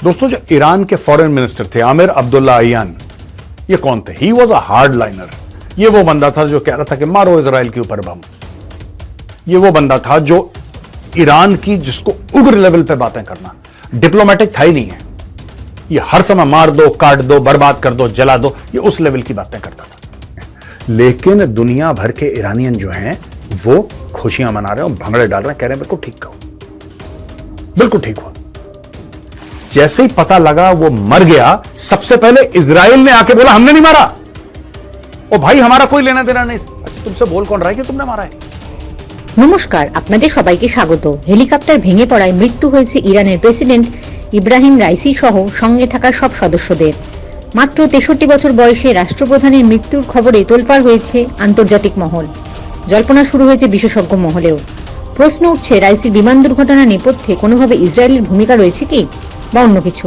दोस्तों, जो ईरान के फॉरेन मिनिस्टर थे आमिर अब्दुल्ला अयान, ये कौन थे? He was a hard liner. ये वो बंदा था जो कह रहा था कि मारो इजराइल के ऊपर बम। ये वो बंदा था जो ईरान की, जिसको उग्र लेवल पे बातें करना, डिप्लोमेटिक था ही नहीं है। ये हर समय मार दो, काट दो, बर्बाद कर दो, जला दो, ये उस लेवल की बातें करता था। लेकिन दुनिया भर के ईरानियन जो हैं वो खुशियां मना रहे हैं और भंगड़े डाल रहे हैं, कह रहे हैं बिल्कुल ठीक कहो, बिल्कुल ठीक हुआ। जैसे ही पता लगा वो मर गया, सबसे पहले इजराइल ने आके बोला हमने नहीं मारा। ओ भाई, हमारा कोई लेना देना नहीं। अच्छा, तुमसे बोल कौन रहा है कि तुमने मारा है? নমস্কার, আপনাদের সবাইকে স্বাগত। হেলিকপ্টার ভেঙে পড়ায় মৃত্যু হয়েছে ইরানের প্রেসিডেন্ট ইব্রাহিম রাইসি সহ সঙ্গে থাকা সব সদস্যদের। মাত্র 63 বছর বয়সে রাষ্ট্রপ্রধানের মৃত্যুর খবরে তোলপাড় হয়েছে আন্তর্জাতিক মহল। জল্পনা শুরু হয়েছে বিশেষজ্ঞ মহলেও। প্রশ্ন উঠছে, রাইসির বিমান দুর্ঘটনা নেপথ্যে কোনোভাবে ইসরায়েলের ভূমিকা রয়েছে কি, বা অন্য কিছু।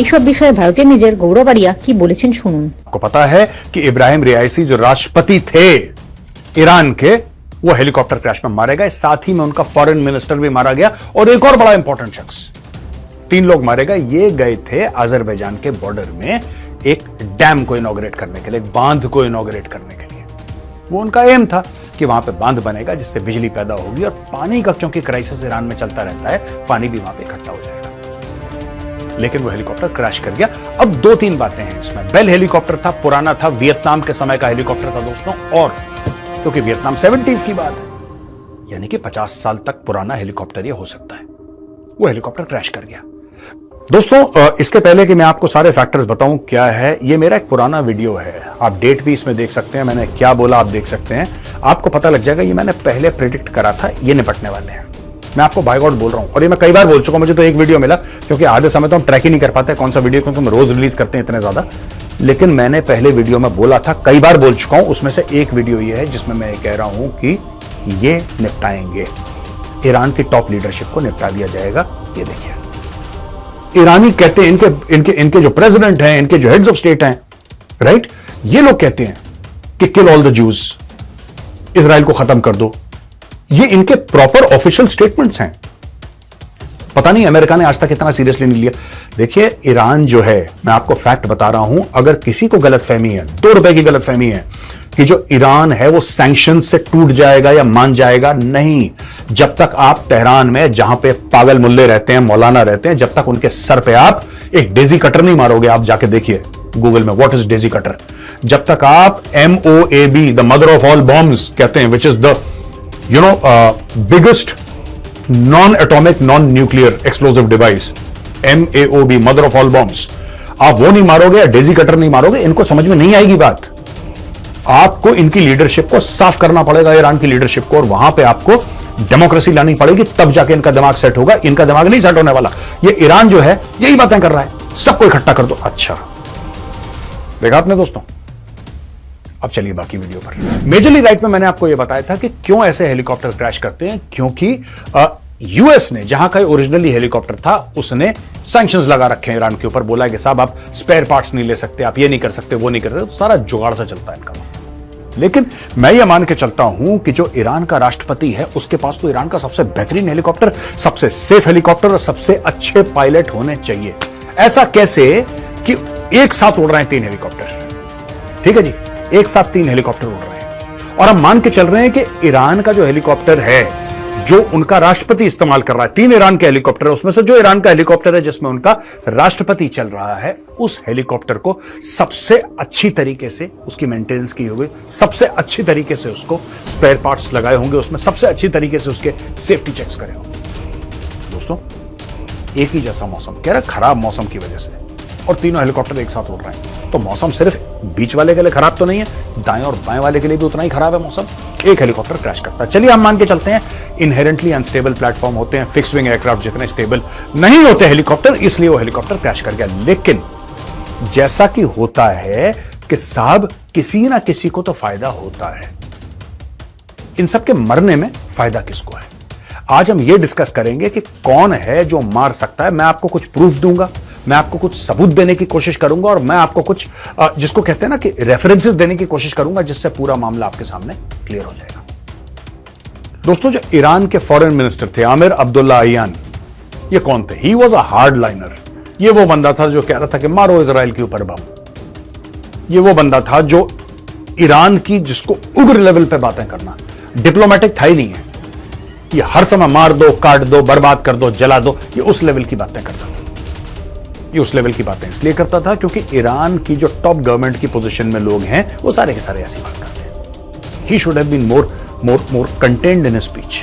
এইসব বিষয়ে ভারতীয় মিডিয়ার গৌরব আরিয়া কি বলেছেন শুনুন। आपको पता है कि इब्राहिम रियासी जो राष्ट्रपति थे ईरान के, वो हेलीकॉप्टर क्रैश में मारे गए। साथ ही में उनका फॉरेन मिनिस्टर भी मारा गया और एक और बड़ा इंपॉर्टेंट शख्स, 3 लोग मारे गए। ये गए थे अजरबैजान के बॉर्डर में एक डैम को इनॉग्रेट करने के लिए, एक बांध को इनॉग्रेट करने के लिए। वो उनका एम था कि वहां पे बांध बनेगा जिससे बिजली पैदा होगी और पानी का, क्योंकि क्राइसिस ईरान में चलता रहता है, पानी भी वहां पे इकट्ठा हो जाएगा। लेकिन वो हेलीकॉप्टर क्रैश कर गया। अब 2-3 बातें हैं इसमें। बेल हेलीकॉप्टर था, पुराना था, वियतनाम के समय का हेलीकॉप्टर था दोस्तों, और क्योंकि वियतनाम 70s की बात है, यानी कि 50 साल तक पुराना हेलीकॉप्टर ये हो सकता है। वो हेलीकॉप्टर क्रैश कर गया। दोस्तों, इसके पहले कि मैं आपको सारे फैक्टर्स बताऊं क्या है, ये मेरा एक पुराना वीडियो है, आप डेट भी इसमें देख सकते हैं, मैंने क्या बोला आप देख सकते हैं, आपको पता लग जाएगा। ये मैंने पहले प्रेडिक्ट करा था, ये निपटने वाले हैं। मैं आपको बाय गॉड बोल रहा हूं, और ये मैं कई बार बोल चुका हूं। मुझे तो एक वीडियो मिला, क्योंकि आधे समय तो हम ट्रैक ही नहीं कर पाते कौन सा वीडियो, क्योंकि हम रोज रिलीज करते हैं इतने ज्यादा। लेकिन मैंने पहले वीडियो में बोला था, कई बार बोल चुका हूं। उसमें से एक वीडियो ये है जिसमें मैं कह रहा हूं कि ये निपटाएंगे, ईरान की टॉप लीडरशिप को निपटा दिया जाएगा। ये देखिए, ईरानी कहते हैं, इनके जो प्रेसिडेंट हैं, इनके जो हेड्स ऑफ स्टेट हैं, राइट, ये लोग कहते हैं कि kill all the juice, Israel को खत्म कर दो। ये इनके प्रॉपर ऑफिशियल स्टेटमेंट्स हैं। पता नहीं अमेरिका ने आज तक इतना सीरियसली नहीं लिया। देखिए, ईरान जो है, मैं आपको फैक्ट बता रहा हूं, अगर किसी को गलतफहमी है, 2 रुपए की गलतफहमी है कि जो ईरान है वो सैंक्शन से टूट जाएगा या मान जाएगा, नहीं। जब तक आप तेहरान में, जहां पे पागल मुल्ले रहते हैं, मौलाना रहते हैं, जब तक उनके सर पे आप एक डेजी कटर नहीं मारोगे, आप जाके देखिए गूगल में व्हाट इज डेजी कटर, जब तक आप MOAB, the mother of all bombs कहते हैं, which is the biggest non atomic non nuclear explosive device, MAOB, mother of all bombs, आप वो नहीं मारोगे या डेजी कटर नहीं मारोगे, इनको समझ में नहीं आएगी बात। आपको इनकी लीडरशिप को साफ करना पड़ेगा, ईरान की लीडरशिप को, और वहां पे आपको डेमोक्रेसी लानी पड़ेगी, तब जाके इनका दिमाग सेट होगा। इनका दिमाग नहीं सेट होने वाला। ये ईरान जो है यही बातें कर रहा है, सबको इकट्ठा कर दो। अच्छा, देखा आपने दोस्तों। अब चलिए बाकी वीडियो पर। मेजरली राइट में मैंने आपको यह बताया था कि क्यों ऐसे हेलीकॉप्टर क्रैश करते हैं, क्योंकि यूएस ने, जहां का ओरिजिनली हेलीकॉप्टर था, उसने सैंक्शंस लगा रखे हैं ईरान के ऊपर। बोला कि साहब आप स्पेयर पार्ट्स नहीं ले सकते, आप ये नहीं कर सकते, वो नहीं कर सकते, तो सारा जुगाड़ सा चलता है इनका। लेकिन मैं ये मान के चलता हूं कि जो ईरान का राष्ट्रपति है, उसके पास तो ईरान का सबसे बेहतरीन हेलीकॉप्टर, सबसे सेफ हेलीकॉप्टर और सबसे अच्छे पायलट होने चाहिए। ऐसा कैसे कि एक साथ उड़ रहे हैं 3 हेलीकॉप्टर, ठीक है जी, एक साथ 3 हेलीकॉप्टर उड़ रहे हैं, और हम मान के चल रहे हैं कि ईरान का जो हेलीकॉप्टर है, जो उनका राष्ट्रपति इस्तेमाल कर रहा है, 3 ईरान के हेलीकॉप्टर है, उसमें से जो ईरान का हेलीकॉप्टर है जिसमें उनका राष्ट्रपति चल रहा है, उस हेलीकॉप्टर को सबसे अच्छी तरीके से उसकी मेंटेनेंस की होगी, सबसे अच्छी तरीके से उसको स्पेयर पार्ट्स लगाए होंगे, उसमें सबसे अच्छी तरीके से उसके सेफ्टी चेक्स करे होंगे। दोस्तों, एक ही जैसा मौसम, कह रहा खराब मौसम की वजह से, और तीनों हेलीकॉप्टर एक साथ उड़ रहे हैं, तो मौसम सिर्फ बीच वाले के लिए खराब तो नहीं है, दाएं और बाएं वाले के लिए भी उतना ही खराब है मौसम। एक हेलीकॉप्टर क्रैश करता है। चलिए हम मान के चलते हैं इनहेरेंटली अनस्टेबल प्लेटफॉर्म होते हैं, फिक्स विंग एयरक्राफ्ट जितने स्टेबल नहीं होते हेलीकॉप्टर, इसलिए वो हेलीकॉप्टर क्रैश कर गया। लेकिन जैसा कि होता है कि साहब किसी ना किसी को तो फायदा होता है, इन सब के मरने में फायदा किसको है? आज हम ये डिस्कस करेंगे कि कौन है जो मार सकता है। मैं आपको कुछ प्रूफ दूंगा, मैं आपको कुछ सबूत देने की कोशिश करूंगा, और मैं आपको कुछ जिसको कहते हैं ना कि रेफरेंसेस देने की कोशिश करूंगा, जिससे पूरा मामला आपके सामने क्लियर हो जाएगा। दोस्तों, जो ईरान के फॉरेन मिनिस्टर थे आमिर अब्दुल्ला अयान, ये कौन थे? He was a hard liner. ये वो बंदा था जो कह रहा था कि मारो इजराइल के ऊपर बम। ये वो बंदा था जो ईरान की, जिसको उग्र लेवल पे बातें करना, डिप्लोमेटिक था ही नहीं है, ये हर समय मार दो, काट दो, बर्बाद कर दो, जला दो, ये उस लेवल की बातें करता था। ये उस लेवल की बातें इसलिए करता था क्योंकि ईरान की जो टॉप गवर्नमेंट की पोजीशन में लोग हैं वो सारे के सारे ऐसी बात करते हैं। He should have been more contained in speech.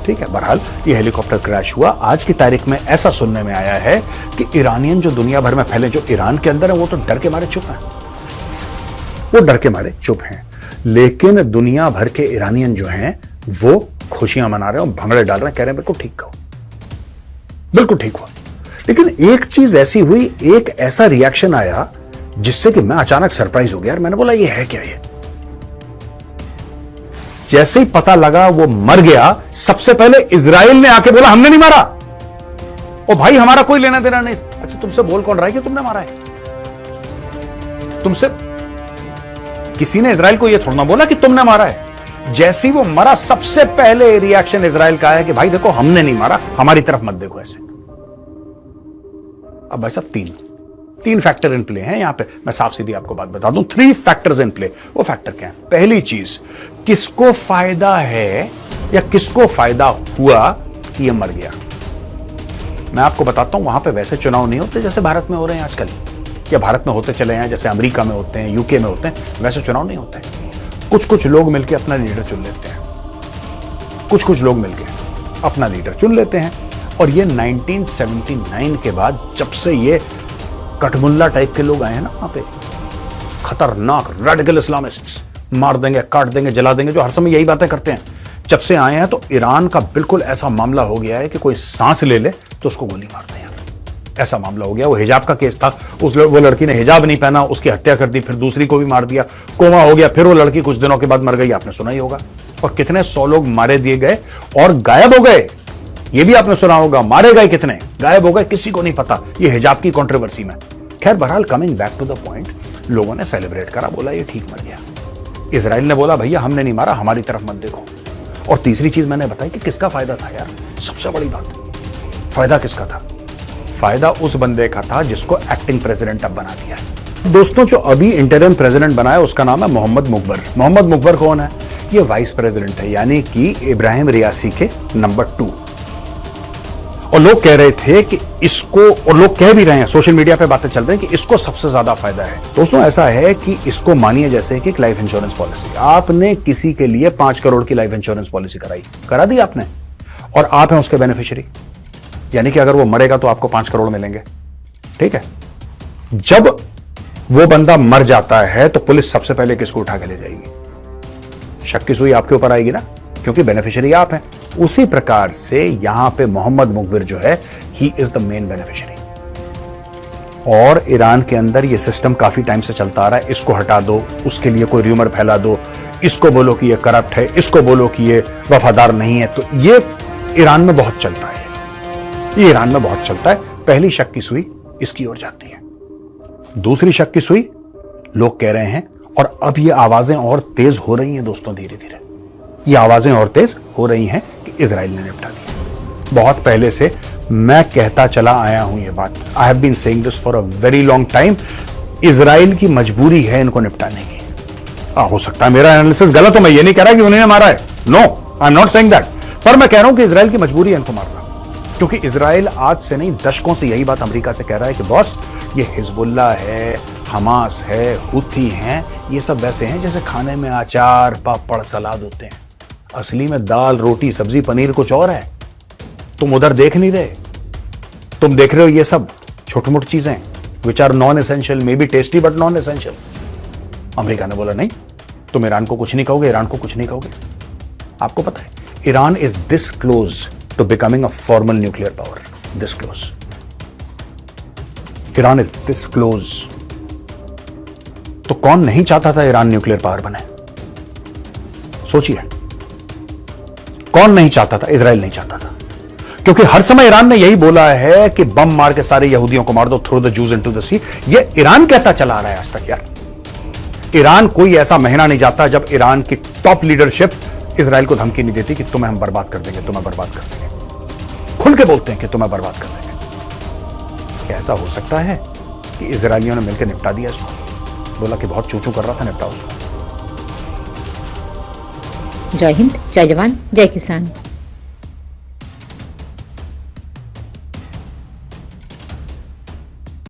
ठीक है, बहरहाल ये हेलीकॉप्टर क्रैश हुआ। आज की तारीख में ऐसा सुनने में आया है कि ईरानियन जो दुनिया भर में फैले, जो ईरान के अंदर है, वो तो डर के मारे चुप हैं। वो डर के मारे चुप हैं, लेकिन दुनिया भर के ईरानियन जो हैं वो खुशियां मना रहे हैं, भंगड़े डाल रहे हैं, कह रहे हैं बिल्कुल ठीक कहो, बिल्कुल ठीक हुआ। लेकिन एक चीज ऐसी हुई, एक ऐसा रिएक्शन आया जिससे कि मैं अचानक सरप्राइज हो गया। यार मैंने बोला ये है क्या? ये जैसे ही पता लगा वो मर गया, सबसे पहले इजराइल ने आके बोला हमने नहीं मारा। ओ भाई, हमारा कोई लेना देना नहीं। अच्छा, तुमसे बोल कौन रहा है कि तुमने मारा है? तुमसे किसी ने इजराइल को यह थोड़ा ना बोला कि तुमने मारा है। जैसे ही वो मरा, सबसे पहले रिएक्शन इजराइल का है कि भाई देखो हमने नहीं मारा, हमारी तरफ मत देखो ऐसे। अब भाई साहब तीन फैक्टर इन प्ले हैं यहां पे। मैं साफ सीधी आपको बात बता दूं, 3 फैक्टर्स इन प्ले। वो फैक्टर क्या है? पहली चीज, किसको फायदा है या किसको फायदा हुआ कि ये मर गया। मैं आपको बताता हूं, वहां पे वैसे चुनाव नहीं होते जैसे भारत में हो रहे हैं आजकल, या भारत में होते चले हैं जैसे अमेरिका में होते हैं, यूके में होते हैं, वैसे चुनाव नहीं होते। कुछ लोग मिलकर अपना लीडर चुन लेते हैं, कुछ लोग मिलकर अपना लीडर चुन लेते हैं। और ये 1979 के बाद, जब से ये कठमुल्ला टाइप के लोग आए हैं ना वहां पे, खतरनाक रेडिकल इस्लामिस्ट्स, मार देंगे, काट देंगे, जला देंगे, जो हर समय यही बातें करते हैं, जब से आए हैं तो ईरान का बिल्कुल ऐसा मामला हो गया है कि कोई सांस ले ले तो उसको गोली मार दे। यार ऐसा मामला हो गया। वो हिजाब का केस था, वो लड़की ने हिजाब नहीं पहना, उसकी हत्या कर दी, फिर दूसरी को भी मार दिया, कोमा हो गया, फिर वो लड़की कुछ दिनों के बाद मर गई, आपने सुना ही होगा। और कितने 100 लोग मारे दिए गए और गायब हो गए, ये भी आपने सुना होगा। मारे गए कितने, गायब हो गए, किसी को नहीं पता, ये हिजाब की कंट्रोवर्सी में। खैर बहरहाल, coming back to the point, लोगों ने सेलिब्रेट करा, बोला ये ठीक मर गया। इजराइल ने बोला भैया हमने नहीं मारा, हमारी तरफ मत देखो। और तीसरी चीज मैंने बताई कि किसका फायदा था। यार सबसे बड़ी बात, फायदा किसका था? फायदा उस बंदे का था जिसको एक्टिंग प्रेसिडेंट अब बना दिया है। दोस्तों, जो अभी इंटरिम प्रेसिडेंट बना है उसका नाम है मोहम्मद मुकबर। मोहम्मद मुकबर कौन है? ये वाइस प्रेसिडेंट है, यानी कि इब्राहिम रियासी के नंबर 2। और लोग कह रहे थे कि इसको, और लोग कह भी रहे हैं, सोशल मीडिया पे बातें चल रही हैं कि इसको सबसे ज्यादा फायदा है। दोस्तों ऐसा है कि इसको मानिए जैसे कि एक लाइफ इंश्योरेंस पॉलिसी, आपने किसी के लिए 5 करोड़ की लाइफ इंश्योरेंस पॉलिसी करा दी आपने, और आप हैं उसके बेनिफिशियरी, यानी कि अगर वो मरेगा तो आपको 5 करोड़ मिलेंगे। ठीक है, जब वो बंदा मर जाता है तो पुलिस सबसे पहले किसको उठा के ले जाएगी? शक की सुई आपके ऊपर आएगी ना, क्योंकि बेनिफिशियरी आप हैं। उसी प्रकार से यहां पे मोहम्मद मुकबिर जो है, he is the main beneficiary. और ईरान के अंदर ये सिस्टम काफी टाइम से चलता आ रहा है, इसको हटा दो, उसके लिए कोई र्यूमर फैला दो, इसको बोलो कि ये करप्ट है, इसको बोलो कि ये वफादार नहीं है। तो ये ईरान में बहुत चलता है, ये ईरान में बहुत चलता है। पहली शक की सुई इसकी ओर जाती है। दूसरी शक की सुई, लोग कह रहे हैं, और अब ये आवाजें और तेज हो रही हैं दोस्तों, धीरे धीरे ये आवाजें और तेज हो रही हैं कि इजराइल ने निपटा दिया। बहुत पहले से मैं कहता चला आया हूं ये बात, I have been saying this for a very long time. Israel की मजबूरी है इनको निपटाने की। हो सकता है मेरा एनालिसिस गलत हो, मैं ये नहीं कह रहा कि उन्होंने मारा है, no, I am not saying that, पर मैं कह रहा हूं कि इजराइल की मजबूरी है इनको मारना। क्योंकि इजराइल आज से नहीं, दशकों से यही बात अमेरिका से कह रहा है कि बॉस, ये हिजबुल्ला है, हमास है, हुथी हैं, ये सब वैसे हैं जैसे खाने में अचार, पापड़, सलाद होते हैं, असली में दाल, रोटी, सब्जी, पनीर कुछ और है। तुम उधर देख नहीं रहे, तुम देख रहे हो ये सब छोटी मोटी चीजें, which are non essential, maybe tasty but non essential. America ने बोला नहीं, तुम ईरान को कुछ नहीं कहोगे, ईरान को कुछ नहीं कहोगे। आपको पता है, Iran is this close to becoming a formal nuclear power, this close. Iran is this close. तो कौन नहीं चाहता था ईरान न्यूक्लियर पावर बने? सोचिए, कौन नहीं चाहता था? इजराइल नहीं चाहता था, क्योंकि हर समय ईरान ने यही बोला है कि बम मार के सारे यहूदियों को मार दो, throw the Jews into the sea. ये ईरान कहता चला आ रहा है आज तक। यार ईरान, कोई ऐसा महीना नहीं जाता जब ईरान की टॉप लीडरशिप इजराइल को धमकी नहीं देती कि तुम्हें हम बर्बाद कर देंगे, तुम्हें बर्बाद कर देंगे। खुल के बोलते हैं कि तुम्हें बर्बाद कर देंगे। क्या ऐसा हो सकता है कि इजरायलियों ने मिलकर निपटा दिया इसको? बोला कि बहुत चूचू कर रहा था, निपटा उसको। जय हिंद, जय जवान, जय किसान।